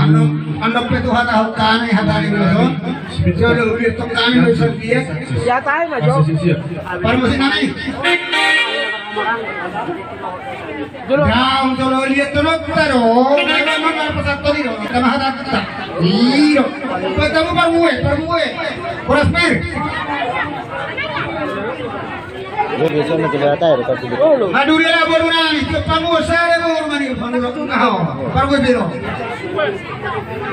Ando petu hata kami hatari lo. Jodoh ulit to kami lo dia. Ya tayo na jo. Permusin nani. Down jodoh lihat to lo pero. Memang mana pasal to diro. Kama hata kita. Diro. Patamu permue. Prosper. Yo biasa na kibata ero kasi dito. Maduriya baru nani. Pangu sare mo mani pangu ngao. Permue biro.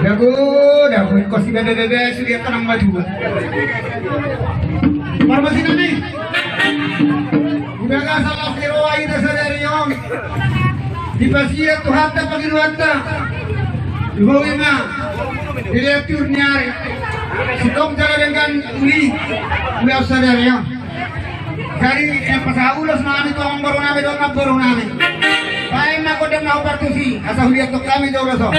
Dago kosi bebe sudah tenang maju. Permusin nani. Udah gak salah kiroi dasar yang di pasir Tuhan tak pagi ruata. Ibu Ima, direktur nyari. Sikom cara dengan uli sadar yang. Dari pasaulos nami to ang baru nami do baru nami. Baik na ko dem na opertusi asa huliat to kami do raso.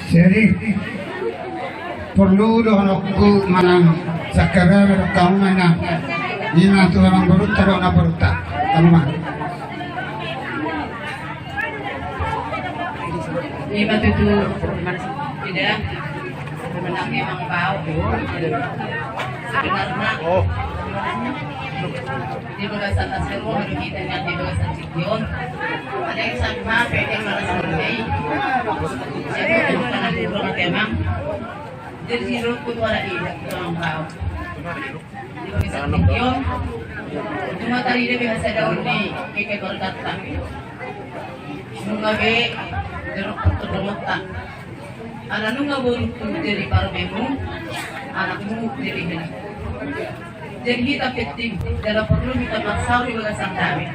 Jadi perlu doang aku manang sakara kamu mana ini tuh orang baru taruh na baru tak kamu mah. Ini batu itu tidak menangnya memang bau sebenarnya di bagasan tasero harus kita ingat di bagasan cikion ada yang sama yang malas berjai jadi bukan burung emang jadi sirut pun ada tidak memang bau di bagasan cikion cuma tadi dia biasa daun di keke berkata nungabe jeruk terdemotak ada nungabun jadi parmemu anakmu jadi ini jadi kita penting dalam perlu kita masalah di bagasan kami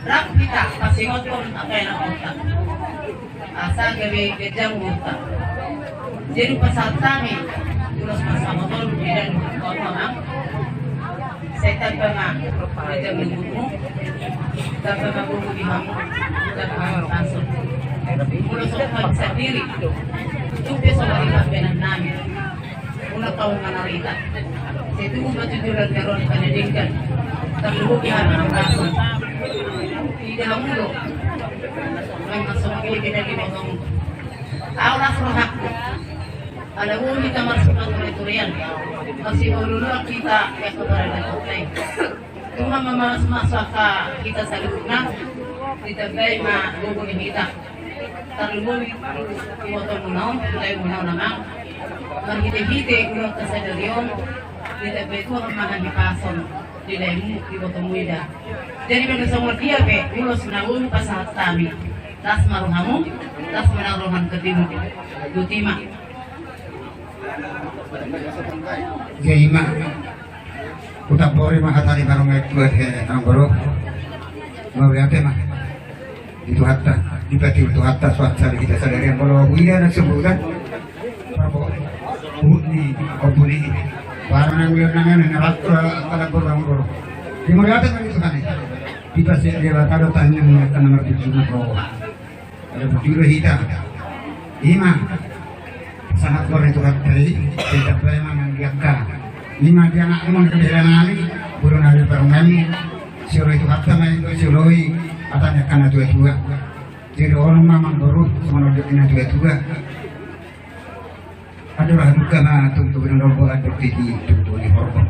rak kita kasih ngotot apa yang otak asal gawe kejam otak jadi pasal kami terus masa motor dan kotor setan pemang kejam ilmu dan pemang guru di mamu dan pemang langsung mulai soal sendiri cukup soal benar nami ulah tahu mana rita itu membaca juran teron pendidikan terluki anak langsung tidak mulu masuk pilih kita di bawah Allah rohak ada pun kita masuk ke turian masih dulu kita yang kepada kita cuma memalas masaka kita salutna kita baik mah hubungi kita terlebih foto munau mulai munau nama marhite ulo kasadarion kita betu makan di pason di lemu di foto muida jadi pada semua dia be ulo senawun pasahat kami tas maruhamu tas menaruhan ketimu dutima Geima utak bori mah hatari barong buat ang baru mawiyate mah itu hatta dipati itu hatta swasta kita sadari yang kalau buya nak sebulan apa budi obudi barang yang buya nangan ngarak kala borang boro di mawiyate kan itu kan dipasi dia kada tanya akan nomor 7 pro ada budi hita ima sangat boleh itu hatari tidak boleh mengiyakan lima dia nak mau kebelan ali burung ali permen siro itu hatta main itu siroi atanya kana tua-tua. Jadi orang mamang baru semua kena tua-tua. Adalah duka na untuk benar buat bertiki untuk di horor.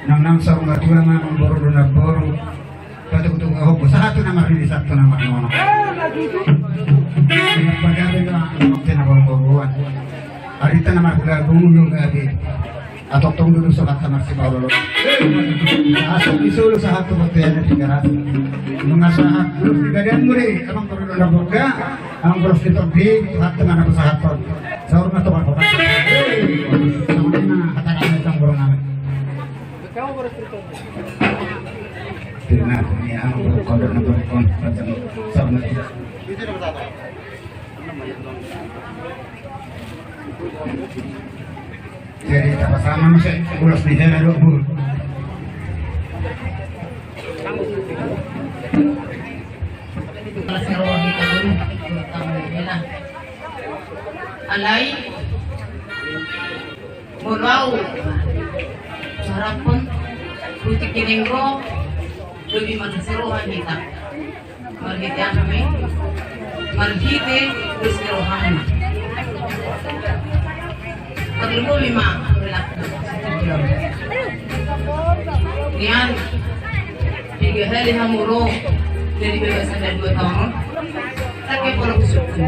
Nam sarung tua mamang baru na baru. Patu hobo satu nama ini satu nama nono. Pagkain na waktu na baru. Arita nama buka bulu gabi. Atau tunggu dulu sobat sama si Paulo. Asal disuruh satu waktu yang digarap. Mengasah terus digadian muri, abang perlu nak buka, abang terus ditopi, hat dengan aku sahat pun. Sahur nggak tahu apa. Sama mana kata kami tentang burung kami. Tidak, ini abang berkon dan berkon macam sama tidak. Jadi tak sama masih ulas di sana dulu. Kelas ngerawat kita dulu, kita alai, mulau, harapan, putih kinengro, lebih manusiawan kita, margite kami, margite terus ngerawat. Perlu lima nian tiga hari hamuro dari bebasan dari 2 tahun tak kayak pola kusuku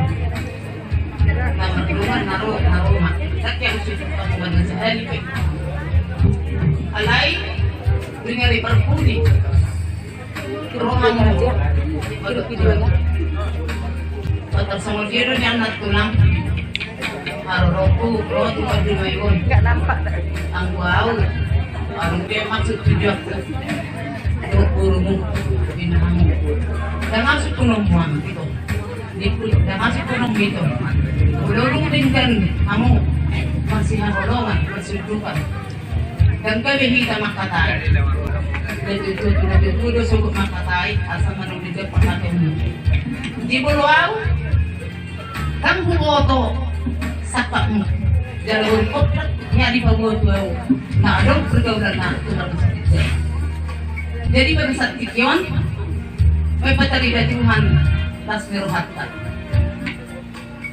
nama keluar naruh mak tak kayak kusuku badan sehari pe alai dengan diperpudi rumah mau waduh video otak sama dia ni anak tulang Haroku, bro, cuma di Mayon. Enggak nampak tak? Angguau, orang dia maksud tujuan. Burumu, binamu. Dan masuk punong buang gitu. Dan masuk punong gitu. Ulurung dengan kamu masih harolongan bersudukan. Dan kami kita makatai. Dan itu suku makatai asal menunggu dia pakaimu. Di buluau, kamu foto. Sapakmu jalur koprat nya di bawah tuau nah dong pergaulan nah Tuhan jadi pada saat kion may patari da Tuhan tas merohatta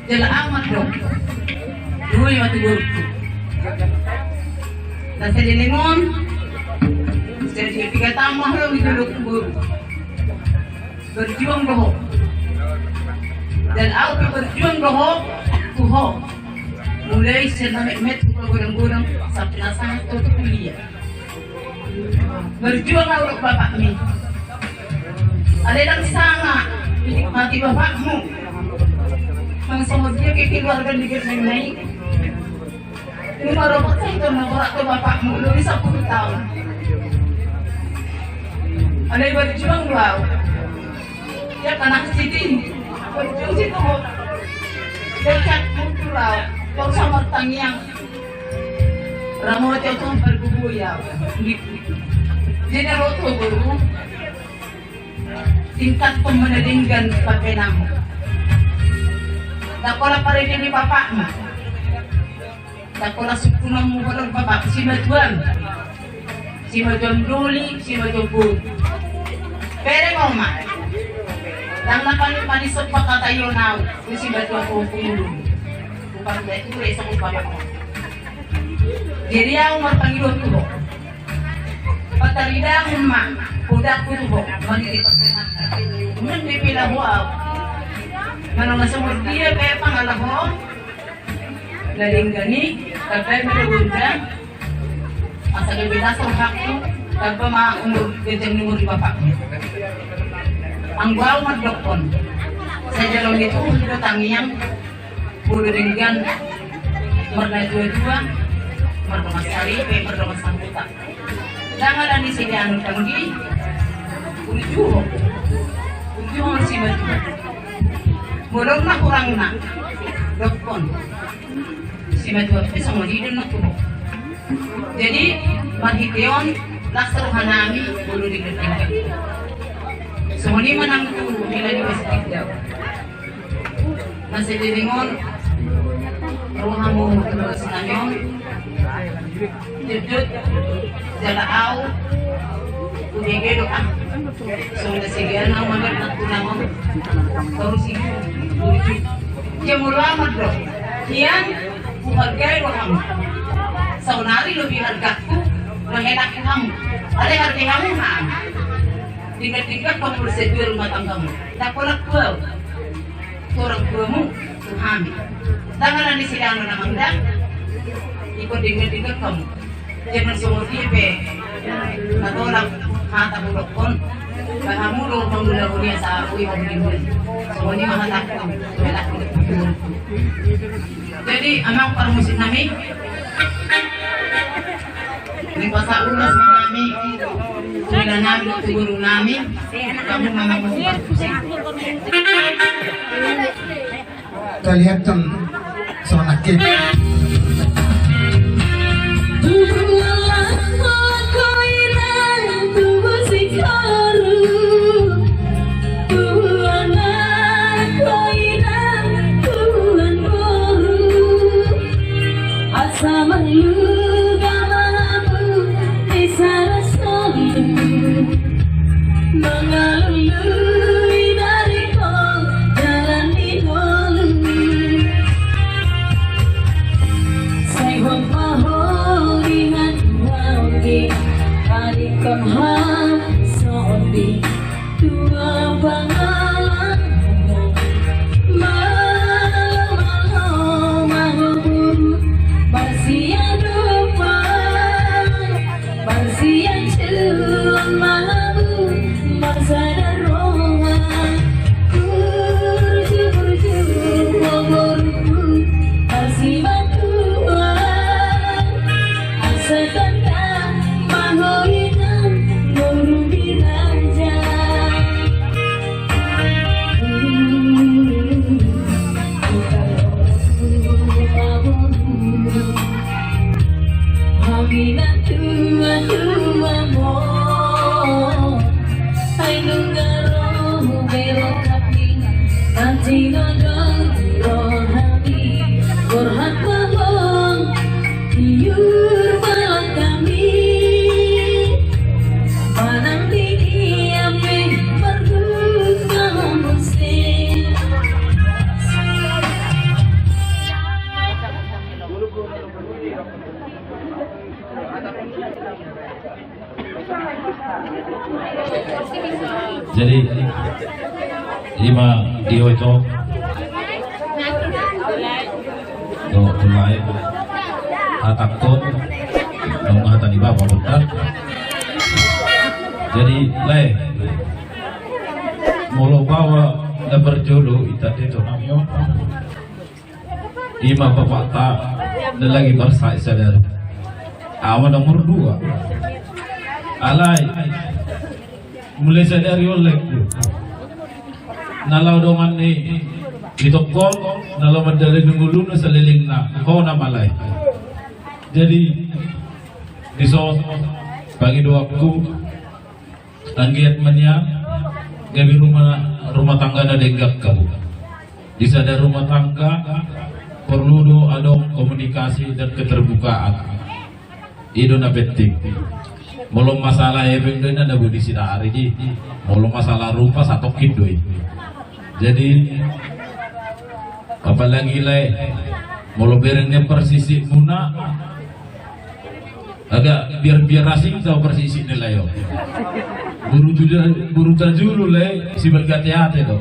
jala amat dong dulu yang mati buruk dan saya dilingon jadi 3 tamah lo duduk buruk berjuang doho dan aku berjuang doho tuho mulai senamit gudang-gudang sampai nasangan untuk kuliah berjuang untuk bapakmu ada yang sangat menikmati bapakmu mengsemut dia ke keluarga di Germany naik ini baru saya itu mengorak ke bapakmu lebih 10 tahun ada yang berjuang wow ya karena kesini berjuang situ dekat muncul kau sama tangiang ramot itu berbubuya jadi roto baru tingkat pemenedingkan pakai nama tak pola pare di bapakmu tak pola sukunamu pada bapak si majuan doli si majuan bud pere mama dan napani sepak kata yonau si majuan kumulu bukan itu resa bapak. Jadi aku berpanggil tu, patarida umma, kuda kudu mandi perkenalan. Kemudian dipilah buat, mana masa dia kayak pangalah buat, dari gani, tapi mereka asal dia hakku, tanpa mak umur kejam umur bapak. Anggau merdokon, saya jalan itu sudah tangiang. Bulu dengan merna dua-dua merdomas sari, merdomas sambuta. Jangan ada di sini anu tanggi, ujuh masih baju. Bolong nak kurang nak, dokon. Si baju itu sama di dalam tu. Jadi marhiteon laksar hanami bulu di depan. Semua ni menang tu bila di masjid. Masih diringon ruhamu terus nanyon jujut jala au Kubigay doon. So, nasigayan ang mga nagtunamang. Terus ibu, dia mulamat doon. Yan, menghargai kamu. Saunari lebih hargaku, mengenak kamu. Ada harga kamu, ha? Tingkat-tingkat kamu bersedia rumah tanggamu. Tak kolak kau. Orang tuamu, Tuhan. Tangan di sini anu nama hendak. Ikut tingkat-tingkat kamu. Jangan semua tipe. Natolak mata bulokon. Kamu lo menggula-gulia sa aku yang begini. Semuanya mahalak kamu. Jadi anak para musik nami. Ini pasal ulas nami. Sudah nami itu guru nami. Kamu memang musik. Kita lihat tuh soal akib. Jadi lima dio itu do tulai atakut dong hata di bawah betul. Jadi leh mulu bawa dan berjodoh itu namanya lima bapak tak dan lagi bersaik sadar awan nomor 2 alai mulai sadari olehku nalau dongan ni ditokol nalau medali dulu nu seliling na kau nama lai jadi diso bagi doaku tanggiat mania gabi rumah tangga ada denggak kamu di sadar rumah tangga perlu do ada komunikasi dan keterbukaan itu na penting. Belum masalah ebeng doi ada budi sida hari ji. Belum masalah rupa satu kidoi. Jadi apalagi le mulu berengnya persisi muna agak biar asing tahu persisi nilai yo. Buru tajulu le si berhati-hati to.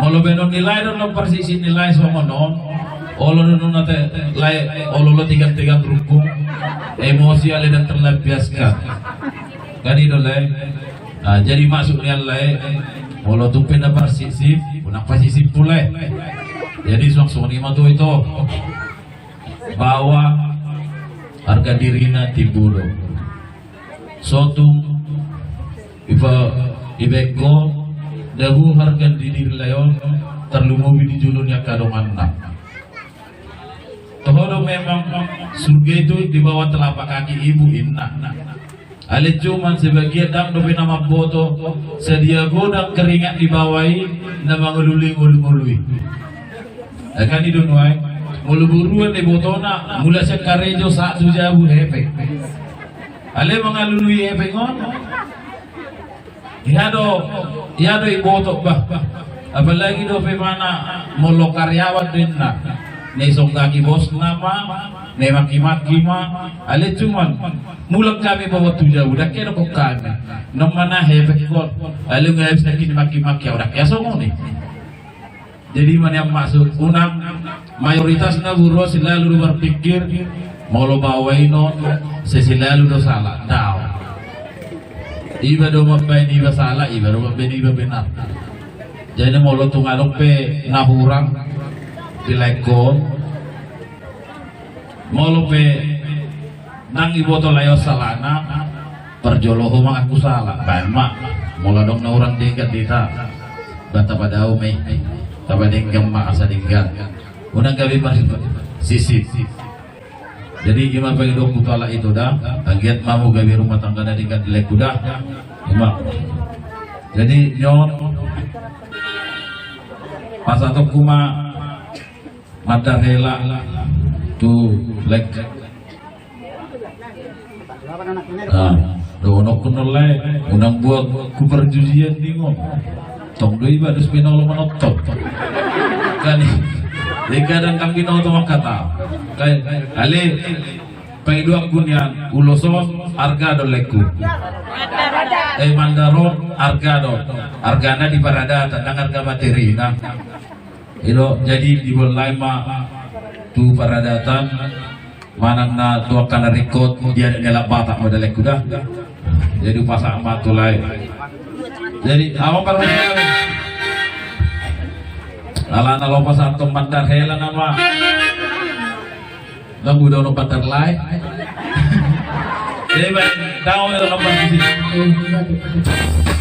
Mulu benon nilai don persisi nilai sama non. Olo non nate lai olo tiga rukun. Emosi ale dan terlampiaskan kan itu le nah jadi masuknya le walau tuh pindah persisi punak persisi pule jadi suang lima tuh itu bawa harga dirina tibulo sotung ibeko dahu harga diri leon terlumubi di julurnya kadongan nak Tohodo memang surga itu di bawah telapak kaki ibu inna. Ale cuman sebagian dam dobe nama boto sedia godang keringat dibawahi nama ngeluli. Akan itu nuai mulu buruan di botona mula sekarejo saat sujabu hepe. Ale mengalului hepe ngon Iya do iboto ba. Apalagi do pe mana molo karyawan din na. Nih songgaki bos nama, nih maki-maki ma, ale cuman mulang kami bawa tuja udah kira kok kami, namanya hebek kok, ale nggak bisa kini maki-maki udah kaya songong nih. Jadi mana yang masuk unang mayoritasnya guru selalu berpikir mau lo bawain non, selalu do salah, tahu. Iba do mabain iba salah, iba do mabain iba benar. Jadi mau lo tungalok pe nahurang dilekon molupe nang iboto layo salana perjoloho mang aku salah mak mula dong na orang tingkat dita bata pada umay taba dinggam mak asa dinggan unang gabi sisi jadi gimana bagi dong kutala itu dah bagian mamu gabi rumah tangga na dingkat dilek kuda jadi nyon pas atau kuma mata rela tuh lek donok kunolai unang buat ku perjudian dingo tong doi ba dus pinolo manotot kan kadang kang pinolo to makata kay ale pay dua kunyan uloson arga do lekku mandaro argana di parada tentang harga materi nah ilo jadi di mulai tu paradatan manang na tua kana rikot dia ngelak batak modalek kuda jadi pasak matulai jadi awak parmenya alana lo pasang mandar hela nama nang udah no mandar lai jadi tahu no nomor di sini